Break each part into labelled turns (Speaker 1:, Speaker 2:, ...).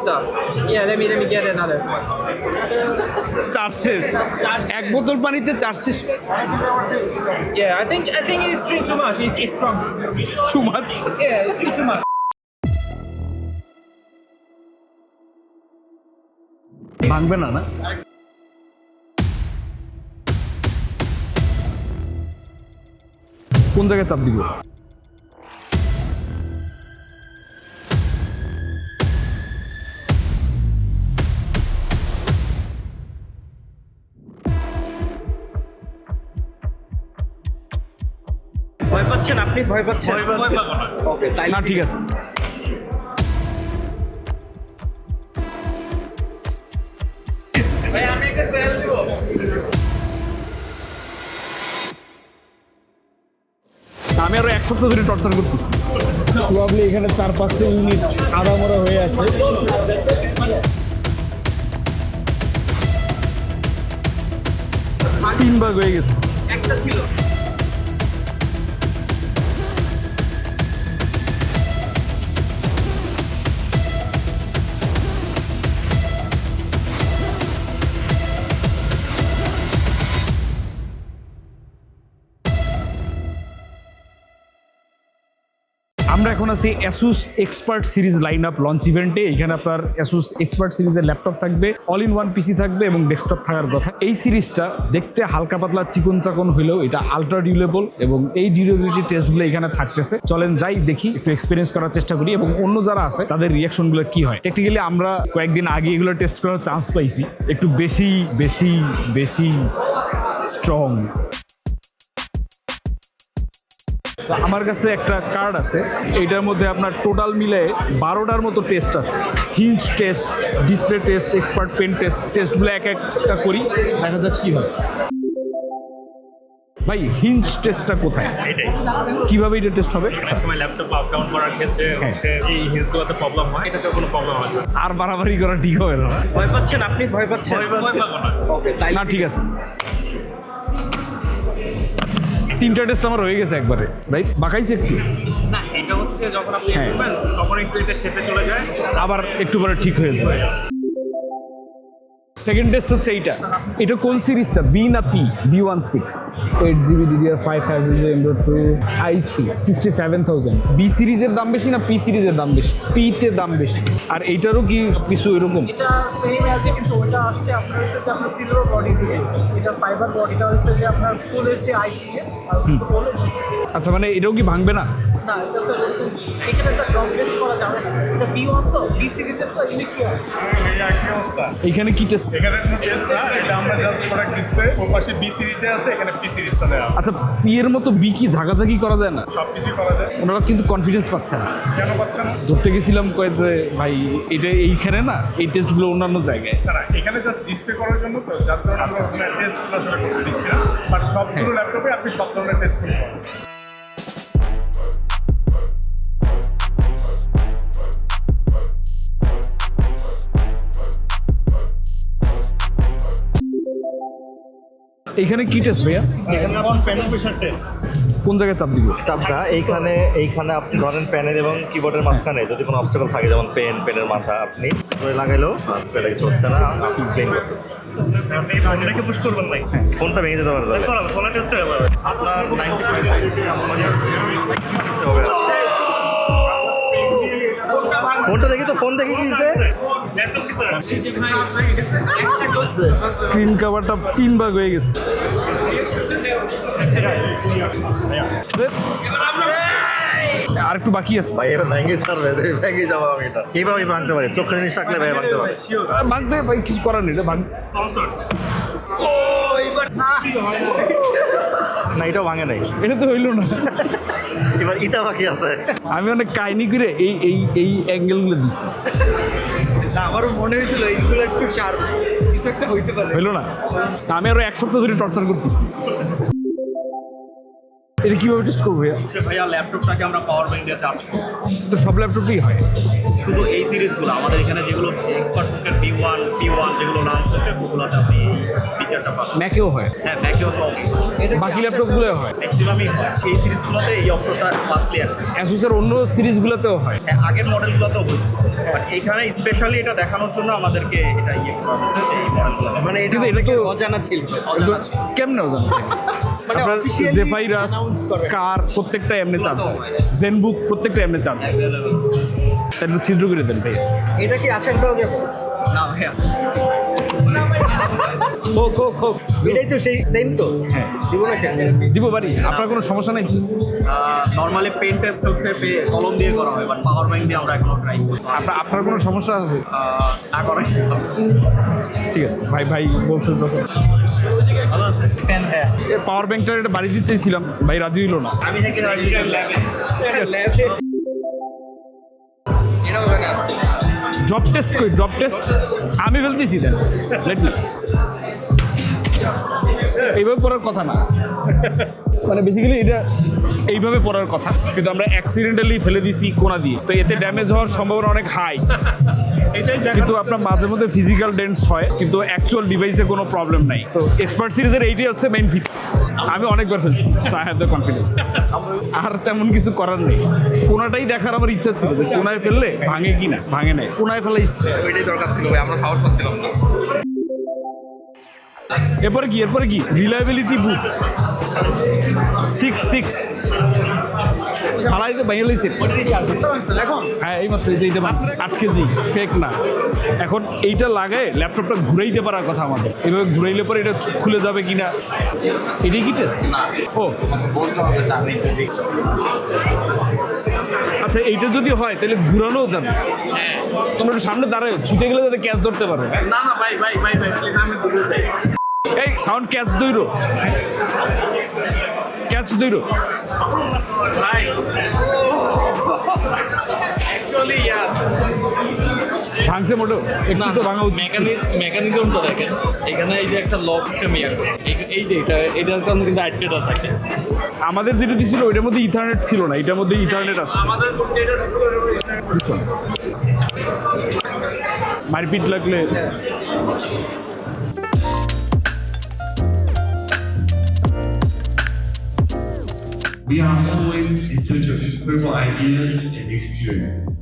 Speaker 1: stuff. Yeah, let me get another.
Speaker 2: Charge শেষ এক বোতল পানিতে চার্জ শেষ
Speaker 1: Yeah, I think it's drink too much. It's strong.
Speaker 2: Too much
Speaker 1: Yeah, it's drink too much.
Speaker 2: ভাঙবে না না কোন জায়গায় চাপ দিব
Speaker 1: ভয় পাচ্ছেন আপনি ভয় পাচ্ছেন ওকে তাই
Speaker 2: না ঠিক আছে
Speaker 1: ভাই আমি একটা ট্রায়াল দিব
Speaker 2: আমি আরো এক সপ্তাহ ধরে টর্চার করতেছি প্রবাবলি এখানে 4-5টা ইউনিট আদামরা হয়ে আছে 3 ভাগ হয়ে গেছে
Speaker 1: একটা ছিল
Speaker 2: আমরা এখন আছি ASUS Expert Series line up launch ইভেন্টে। এখানে আপনার ASUS Expert সিরিজের ল্যাপটপ থাকবে, অল ইন ওয়ান পিসি থাকবে এবং ডেস্কটপ থাকার কথা। এই সিরিজটা দেখতে হালকা পাতলা চিকন চাকন হলেও এটা আলট্রা ডিউরেবল এবং এই ডিউরেবিলিটি টেস্টগুলো এখানে থাকতেছে। চলেন যাই দেখি, একটু এক্সপিরিয়েন্স করার চেষ্টা করি এবং অন্য যারা আছে তাদের রিয়াকশনগুলো কি হয়। টেকনিক্যালি আমরা কয়েকদিন আগে এগুলো টেস্ট করার চান্স পাইছি, একটু বেশি বেশি বেশি স্ট্রং। আমার কাছে একটা কার্ড আছে, এইটার মধ্যে আপনার টোটাল মিলে 12টার মতো টেস্ট আছে। Hinge test, display test, expert pen test, টেস্টগুলো এক একটা করি, দেখা যাক কি হয়। ভাই হিঞ্জ টেস্টটা কোথায়,
Speaker 3: এটাই
Speaker 2: কিভাবে এটা টেস্ট হবে?
Speaker 3: অনেক সময় ল্যাপটপ আপ ডাউন করার ক্ষেত্রে হচ্ছে এই হিঞ্জগুলোতে প্রবলেম হয়, এটাতে কোনো প্রবলেম হয় না।
Speaker 2: আর বাড়াবাড়ি করা ঠিক হবে না।
Speaker 1: ভয় পাচ্ছেন আপনি ভয় পাচ্ছেন
Speaker 3: ভয় পাবো না।
Speaker 1: ওকে তাই
Speaker 2: না ঠিক আছে, 3টা টেস্ট আমার হয়ে গেছে একবারে। ভাই বাঁকাইছে একটু,
Speaker 3: না এটা হচ্ছে যখন আপনি
Speaker 2: হ্যাঁ।
Speaker 3: করবেন তখন একটু এটা শেপে চলে যায়,
Speaker 2: আবার একটু পরে ঠিক হয়ে যাবে। সেকেন্ড টেস্ট হচ্ছে এইটা। এটা কোন সিরিজটা, বি না P? B16 8GB DDR5 5GB M.2 i3 67,000। B সিরিজের দাম বেশি না পি সিরিজের দাম বেশি? পিতে দাম বেশি। আর এইটারও কি কিছু এরকম?
Speaker 4: এটা সেম অ্যাজ কিন্তু ওটা আসছে আপনার হচ্ছে যে আপনার সিলভার বডি দিয়ে, এটা ফাইবার বডিটা হচ্ছে যে আপনার ফুল এসছে আইপিএস আর হচ্ছে ওলো ডিসপ্লে।
Speaker 2: আচ্ছা মানে এটাও কি ভাঙবে না?
Speaker 4: না এটা স্যার এখানে স্যার ডক টেস্ট করা যাবে না, এটা B1 তো বি সিরিজের তো ইনিশিয়াল।
Speaker 3: কি অবস্থা?
Speaker 2: এইখানে কি টেস্ট?
Speaker 3: এখানে কোনো টেস্ট না, এটা আমরা জাস্ট প্রোডাক্ট ডিসপ্লে, ওর পাশে বি সিরিজে আছে, এখানে পি সিরিজটা দেওয়া আছে।
Speaker 2: আচ্ছা পি এর মতো বি কি ঝাঁকাঝাঁকি করা যায় না?
Speaker 3: সব কিছু করা যায়।
Speaker 2: ওনারা কিন্তু কনফিডেন্স পাচ্ছে না।
Speaker 3: কেন পাচ্ছে না?
Speaker 2: ধরতে গেছিলাম কয়ে যে ভাই এটা এইখানে না, এই টেস্টগুলো অন্যান্য জায়গায়।
Speaker 3: না এখানে জাস্ট ডিসপ্লে করার জন্য তো, যার কারণে আমরা ওখানে টেস্টগুলো আসলে করতে দিচ্ছি না, বাট সবগুলো ল্যাপটপে আপনি সব ধরনের টেস্ট করতে পারেন।
Speaker 2: এইখানে কি টেস্ট ভাইয়া?
Speaker 5: এখানে আপনার পেন প্রেশার টেস্ট।
Speaker 2: কোন জায়গায় চাপ দিব?
Speaker 5: চাপটা এইখানে আপনি ধরেন প্যানের এবং কিবোর্ডের মাঝখানে যদি কোনো অবস্টাকল থাকে, যেমন পেনের মাথা আপনি ধরে লাগাইলেও ডিসপ্লেটা কিছু হচ্ছে না, আপনি ক্লিন করতেছেন।
Speaker 3: আপনি ফোনটাকে পুশ করবেন নাই,
Speaker 5: ফোনটা ভেঙে যেতে পারে তাহলে
Speaker 3: ফোনের টেস্ট হয়ে যাবে
Speaker 5: আপনার 90% হবে। ফোনটা দেখি তো, ফোন দেখি কি হয়েছে?
Speaker 3: ল্যাপটপ কি স্যার?
Speaker 2: স্ক্রিন কভারটা 3 ভাগ হয়ে গেছে। আর একটু বাকি আছে।
Speaker 5: ভাই এবার ভেঙে ছাড়বে, ভেঙে যাবো আমি। এটা এইভাবে আমি ভাঙতে পারি, চোখে জিনিস রাখলে ভাই ভাঙতে পারে।
Speaker 2: ভাঙতে ভাই কিছু করার নেই, এটা ভাঙ।
Speaker 5: না এটাও ভাঙে নাই,
Speaker 2: এটা তো হইলো না।
Speaker 5: এবার এটা বাকি আছে।
Speaker 2: আমি অনেক কাহিনী করে এই এই এই অ্যাঙ্গেলগুলো দিচ্ছি,
Speaker 1: আমারও মনে হয়েছিল এইগুলো একটু শার্প কিছু একটা হইতে পারে।
Speaker 2: হইলো না। আমি আরো 1 সপ্তাহ ধরে টর্চার করতেছি। এটা কিভাবে টেস্ট করবো ভাইয়া?
Speaker 1: ভাইয়া ল্যাপটপটাকে আমরা পাওয়ার ব্যাংক দিয়ে চার্জ করি।
Speaker 2: তো সব ল্যাপটপেই হয়?
Speaker 1: শুধু এই সিরিজগুলো আমাদের এখানে যেগুলো এক্সপার্টবুকের P1 যেগুলো লঞ্চ হয়েছে ওগুলোতে আপনি ফিচারটা পাবেন।
Speaker 2: ম্যাকেও হয়?
Speaker 1: হ্যাঁ, ম্যাকেও তো
Speaker 2: বাকি ল্যাপটপগুলো হয়?
Speaker 1: ম্যাক্সিমামই হয়। এই সিরিজগুলোতে এই অপশনটা ফার্স্টলি অ্যাড।
Speaker 2: অ্যাসুসের অন্য সিরিজগুলোতেও হয়?
Speaker 1: হ্যাঁ, আগের মডেলগুলোতেও হয়, বাট এখানে স্পেশালি এটা দেখানোর জন্য আমাদেরকে এটা করা হয়েছে যে এই মডেলগুলো মানে
Speaker 2: কিন্তু এটা তো
Speaker 1: অজানা ছিল।
Speaker 2: কেমনে অজানা?
Speaker 1: মানে
Speaker 2: আপনার
Speaker 1: officially
Speaker 2: জেফাইরাস,
Speaker 1: announce করে।
Speaker 2: স্কার প্রত্যেকটা এমনি চার্জ হয়, জেনবুক প্রত্যেকটা এমনি চার্জ হয়। তাহলে ছিদ্র করে দেন ভাই।
Speaker 1: এটা কি আছেন তো যাবো না ভাইয়া? হোক এটাই তো সেই সেম তো।
Speaker 2: হ্যাঁ
Speaker 1: দিব না কেন?
Speaker 2: দিব পারি, আপনার কোনো সমস্যা নেই?
Speaker 1: নর্মালি পেন টেস্ট হচ্ছে কলম দিয়ে করা হয়, বাট পাওয়ার ব্যাংক দিয়ে আমরা এখনো ট্রাই করছি।
Speaker 2: আপনার কোনো সমস্যা হবে?
Speaker 1: না করাই
Speaker 2: ঠিক আছে ভাই বলছেন যখন।
Speaker 1: ভালো আছে ফ্যান। হ্যাঁ,
Speaker 2: পাওয়ার ব্যাংকটা এটা বাড়ি দিতে চাইছিলাম, ভাই রাজি হইলো না।
Speaker 1: আমি থেকে ল্যাবে এটা ওখানে আছে।
Speaker 2: জব টেস্ট করি, জব টেস্ট আমি ফেলতেছি দেন। এইভাবে পড়ার কথা না, মানে বেসিক্যালি এটা এইভাবে পড়ার কথা, কিন্তু আমরা অ্যাক্সিডেন্টালি ফেলে দিছি কোনা দিয়ে, তো এতে ড্যামেজ হওয়ার সম্ভাবনা অনেক হাই। কিন্তু আপনার মাঝে মধ্যে ফিজিক্যাল ডেন্টস হয়, কিন্তু অ্যাকচুয়াল ডিভাইসে কোনো প্রবলেম নাই। তো এক্সপার্ট সিরিজের এইটাই হচ্ছে মেইন ফিচার। আমি অনেকবার ফেলছি, আই হ্যাভ দ্য কনফিডেন্স। আর তেমন কিছু করার নেই। কোনাটাই দেখার আমার ইচ্ছা ছিল যে কোনায় ফেললে ভাঙে কি না, ভাঙে নাই, কোনায় ফেলাই
Speaker 1: ওইটাই দরকার ছিল ভাই, আমরা সাহস পাচ্ছিলাম না।
Speaker 2: এরপরে কি রিলায়েবিলিটি বুট 6 ফালাইতে বাইরে লইছে এখন। হ্যাঁ এই মাত্র এইটা 8 কেজি ফেক না। এখন এইটা লাগায় ল্যাপটপটা ঘুরাইতে পারার কথা আমাদের। এইভাবে ঘুরাইলে পরে এটা খুলে যাবে কিনা, এটাই কি টেস্ট?
Speaker 1: না,
Speaker 2: ও
Speaker 1: বলতে হবে না আমি
Speaker 2: আচ্ছা, এইটা যদি হয় তাহলে ঘুরানোও যাবে।
Speaker 1: হ্যাঁ,
Speaker 2: তোমরা একটু সামনে দাঁড়ায় ছুটে গেলে যাতে ক্যাচ ধরতে পারো।
Speaker 1: না ভাই প্লিজ আমি দূরে যাই।
Speaker 2: এই সাউন্ড ক্যাচ দইরো, ক্যাচ দইরো
Speaker 1: ভাই অ্যাকচুয়ালি
Speaker 2: ভাঙছে মোটো একটু তো ভাঙা উচিত।
Speaker 1: মেকানিজমটা দেখেন, এখানে এই যে একটা লক সিস্টেম এই যে এটার কারণে কিন্তু আটকেটা থাকে।
Speaker 2: আমাদের যেটা দিছিল ওইটার মধ্যে ইথারনেট ছিল না, এটার মধ্যে ইথারনেট আছে।
Speaker 1: আমাদের
Speaker 2: মারপিট লাগলে
Speaker 6: We are always in search of incredible ideas and experiences.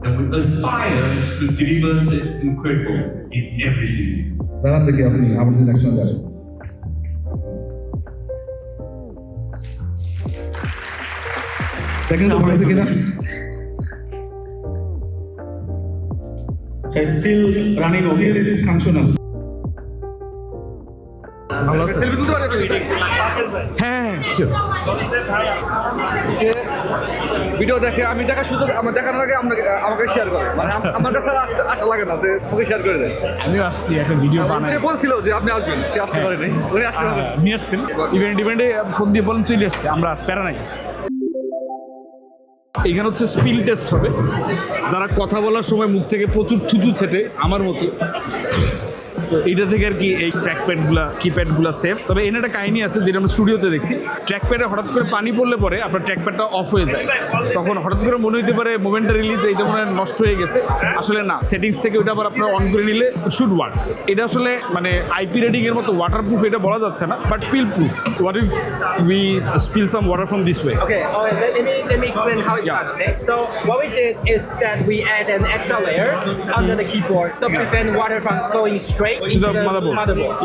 Speaker 6: And we aspire to deliver the incredible in every season.
Speaker 7: দাঁড়ান দেখি আপনি আমার জন্য একসঙ্গে যাবেন। দেখেন তো ভাঙছে কিনা। আচ্ছা, still running okay, it is functional.
Speaker 2: ভালো আছে? হ্যাঁ sure।
Speaker 1: ভিডিও দেখে আমি দেখার সুযোগ আমার দেখানোর আগে আমাকে শেয়ার করে, মানে আমার কাছে আশা লাগে না যে ওকে শেয়ার করে দেয়।
Speaker 2: আমিও আসছি একটা ভিডিও বানাই।
Speaker 1: সে বলছিল যে আপনি আসবেন, সে আসতে পারেনি, উনি আসতে পারেন।
Speaker 2: নিয়ে আসতেন ইভেন্টে ফোন দিয়ে বলেন চলে আসতে, আমরা প্যারা নাই। এইখানে হচ্ছে স্পিল টেস্ট হবে, যারা কথা বলার সময় মুখ থেকে প্রচুর থুতু ছেটে আমার মতো, তো এইটা থেকে আর কি এই ট্র্যাকপ্যাডগুলো কিপ্যাডগুলো সেফ। তবে এখানে একটা কাহিনী আছে যেটা আমরা স্টুডিওতে দেখছি, ট্র্যাকপ্যাডে হঠাৎ করে পানি পড়লে পরে আপনার ট্র্যাকপ্যাডটা অফ হয়ে যায়, তখন হঠাৎ করে মনে হতে পারে মোমেন্টারিলি যে এটা মনে হয় নষ্ট হয়ে গেছে। আসলে না, সেটিংস থেকে ওইটা আবার আপনার অন করে নিলে শুড ওয়ার্ক। এটা আসলে মানে আইপি রেটিং এর মতো ওয়াটারপ্রুফ এটা বলা যাচ্ছে না, but spill proof. What if we spill some water from this way?
Speaker 4: Okay, let me explain how it's done. Okay? So what we did is that we add an extra layer under the keyboard, so prevent water from going straight into the motherboard.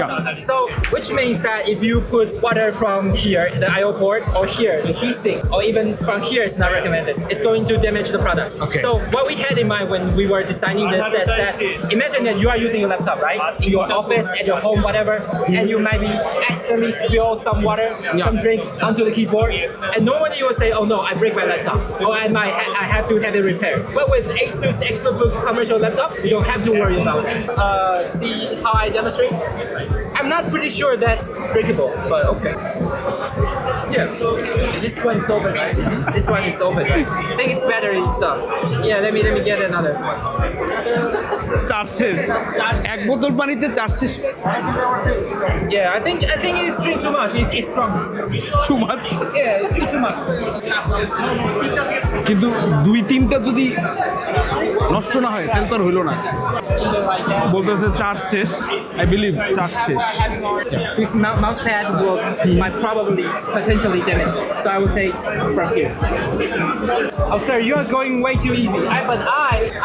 Speaker 2: Yeah.
Speaker 4: So which means that if you put water from here, the I/O port, or here, the heatsink, or even from here, it's not recommended. It's going to damage the product.
Speaker 2: Okay.
Speaker 4: So what we had in mind when we were designing this is that imagine that you are using a laptop, right, in your office, at your home, whatever, and you might be accidentally spill some water, some drink onto the keyboard, and normally you will say, "Oh no, I break my laptop, or I have to have it repaired." But with ASUS ExpertBook commercial laptop, you don't have to worry about that. See how I demonstrate? I'm not pretty sure that's drinkable, but okay. Yeah. this one is open, right? This one is open, right? I think it's battery stuff. Yeah, let me get another.
Speaker 2: Charge শেষ, এক বোতল পানিতে charge শেষ।
Speaker 4: Yeah, I think it's drink too much. It's strong.
Speaker 2: Too much.
Speaker 4: Yeah, it's too much.
Speaker 2: কিন্তু 2-3টা যদি নষ্ট না হয় তাহলে তো আর হইলো না। বলতেছে চার্জ শেষ, আই বিলিভ চার্জ শেষ।
Speaker 4: This mouse pad will might probably potentially damage. So I would say from here. Oh, sir, you are going way too easy. But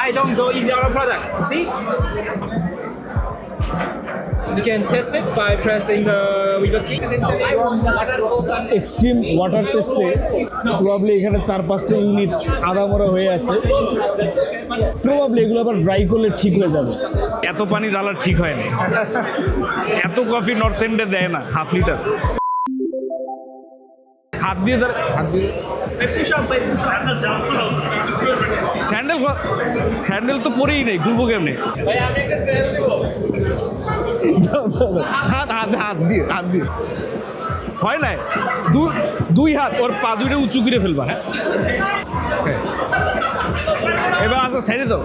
Speaker 4: I don't go easy on our products. See? You can test it by pressing the Windows key.
Speaker 2: Extreme water টেস্টে probably এখানে 4-5টা unit আদামরা হয়ে আছে। Probably এগুলো আবার dry করলে ঠিক হয়ে যাবে। এত পানি ঢালা ঠিক হয় না, এত কফি নর্থ এন্ডে দেয় না হাফ লিটার। হাত দিয়ে স্যান্ডেল তো পরেই নেই, ঘুরবো কেমনে? হাত দিয়ে হয় নাই, দুই হাত ওর পা দুইটা উঁচু করে ফেলবা। হ্যাঁ, এবার আসো ছেড়ে দাও।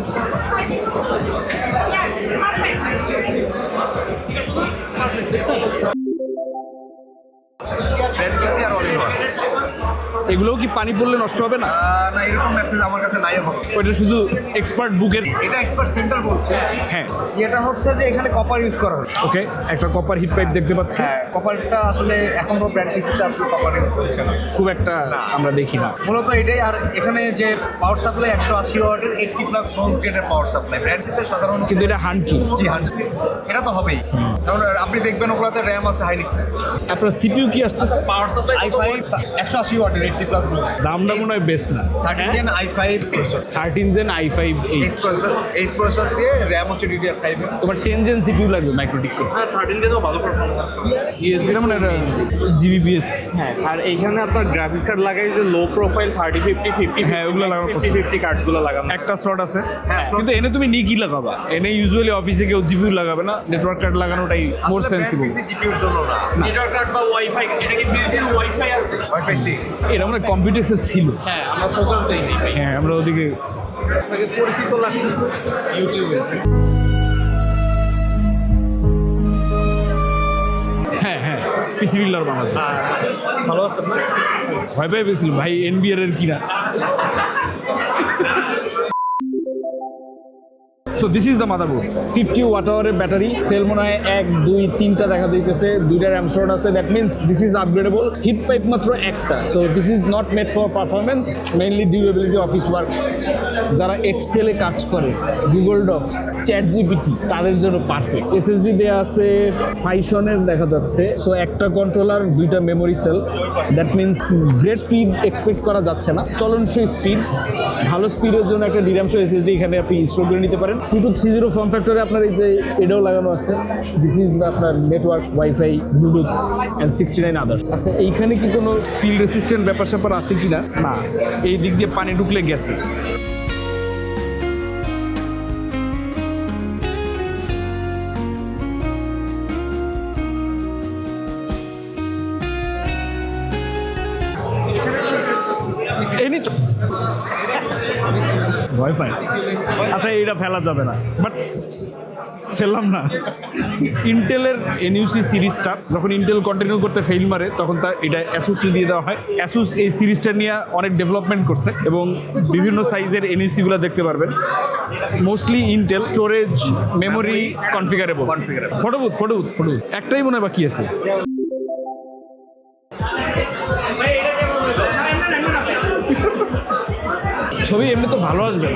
Speaker 2: এগুলোও কি পানি পড়লে নষ্ট হবে না?
Speaker 3: না, এরকম মেসেজ আমার কাছে নাই এখন।
Speaker 2: ওইটা শুধু এক্সপার্ট বুকের।
Speaker 3: এটা এক্সপার্ট সেন্টার বলছে।
Speaker 2: হ্যাঁ,
Speaker 3: যেটা হচ্ছে যে এখানে কপার ইউজ করা হচ্ছে।
Speaker 2: ওকে, একটা কপার হিট পাইপ দেখতে পাচ্ছি।
Speaker 3: হ্যাঁ, কপারটা আসলে এখন তো ব্র্যান্ড পিসিতে আসলে কপার ইউজ করছে না,
Speaker 2: খুব একটা আমরা দেখি না
Speaker 3: মূলত এটাই। আর এখানে যে পাওয়ার সাপ্লাই 180 ওয়াটের 80+ ব্রোঞ্জ গ্রেডের পাওয়ার সাপ্লাই, ব্র্যান্ড সিতে সাধারণ
Speaker 2: কিন্তু এটা হান্কি।
Speaker 3: জি হ্যাঁ, এটা তো হবেই। কারণ আপনি দেখবেন ওগুলোতে র্যাম আছে হাইনিক্সের।
Speaker 2: আপনার সিপিইউ কি আসতেছে?
Speaker 3: পাওয়ার সাপ্লাই i5 180 ওয়াটের 80+ ব্রোঞ্জ।
Speaker 2: দামটা মনে হয় বেস্ট না।
Speaker 3: 13 Gen i5 processor,
Speaker 2: 13 Gen i5
Speaker 3: এই প্রসেসর দিয়ে র্যাম হচ্ছে DDR5।
Speaker 2: তোমার 10 Gen সিপিইউ লাগবে মাইক্রোটিক।
Speaker 3: হ্যাঁ, 13 Gen ও ভালো পারফরম্যান্স।
Speaker 2: এটা মানে এটা জিবিপিএস।
Speaker 1: হ্যাঁ, আর এইখানে আপনার গ্রাফিক্স কার্ড লাগাই যে লো প্রোফাইল 3050
Speaker 2: হ্যাঁ, ওগুলো লাগানো
Speaker 1: 50 কার্ডগুলো লাগানো।
Speaker 2: একটা স্লট আছে,
Speaker 3: হ্যাঁ,
Speaker 2: কিন্তু এনে তুমি নিয়ে কি লাগাবা? এনে ইউজুয়ালি অফিসে কেউ জিপিইউ লাগাবে না, নেটওয়ার্ক কার্ড লাগানোটাই মোর সেন্সিবল।
Speaker 3: জিপিইউর জন্য না,
Speaker 1: নেটওয়ার্ক কার্ড বা ওয়াইফাই, এটা কি বিল্ট-ইন ওয়াইফাই আছে?
Speaker 3: Wi-Fi 6।
Speaker 2: এটা মানে কম্পিউটার্সে ছিল।
Speaker 1: হ্যাঁ, আমরা ফোকাস দেইনি।
Speaker 2: হ্যাঁ, আমরা ওদিকে
Speaker 1: আপনাকে পরিচিত লাগতেছে ইউটিউবে।
Speaker 2: হ্যাঁ হ্যাঁ, পিসি বিল্ডার বাংলাদেশ।
Speaker 1: ভালো আছে না?
Speaker 2: ভয় পাই পেয়েছিল ভাই, এনবিআর এর কিনা। So this is the motherboard. 50 watt আওয়ারের ব্যাটারি, সেল মনে হয় 1, 2, 3টা দেখা যাইতেছে, 2টা র্যাম স্লট আছে। That means this is upgradeable. Heat pipe মাত্র একটা। So this is not made for performance, mainly durability, office works. যারা এক্সেলে কাজ করে, গুগল ডক্স, চ্যাট জিপিটি, তাদের জন্য পারফেক্ট। এসএসডি দেওয়া আছে ফাইশনের দেখা যাচ্ছে। সো একটা কন্ট্রোলার, 2টা memory cell. That means great speed expect করা যাচ্ছে না, চলনসই স্পিড। ভালো স্পিডের জন্য একটা ডিরামশো এসএসডি এখানে আপনি ইনস্টল করে নিতে পারেন। 2230 ফর্ম ফ্যাক্টরে আপনার এই যে এটাও লাগানো আছে। দিস ইজ আপনার network, wifi, Bluetooth and 69 others. আচ্ছা, এইখানে কি কোনো স্পিল রেসিস্ট্যান্ট ব্যাপার স্যাপার আছে কি না? না, এই দিক দিয়ে পানি ঢুকলে গেছে। এনি তো ভয় পাই। আচ্ছা, এইটা ফেলা যাবে না, বাট ফেললাম না। ইন্টেলের এনইউসি সিরিজটা যখন ইন্টেল কন্টিনিউ করতে ফেল মারে, তখন এটা অ্যাসুসে দিয়ে দেওয়া হয়। অ্যাসুস এই সিরিজটা নিয়ে অনেক ডেভেলপমেন্ট করছে এবং বিভিন্ন সাইজের এনইউসিগুলো দেখতে পারবেন। Mostly Intel, storage, memory configurable. Photo booth একটাই মনে হয় বাকি আছে। ছবি এমনি তো ভালো আসবে।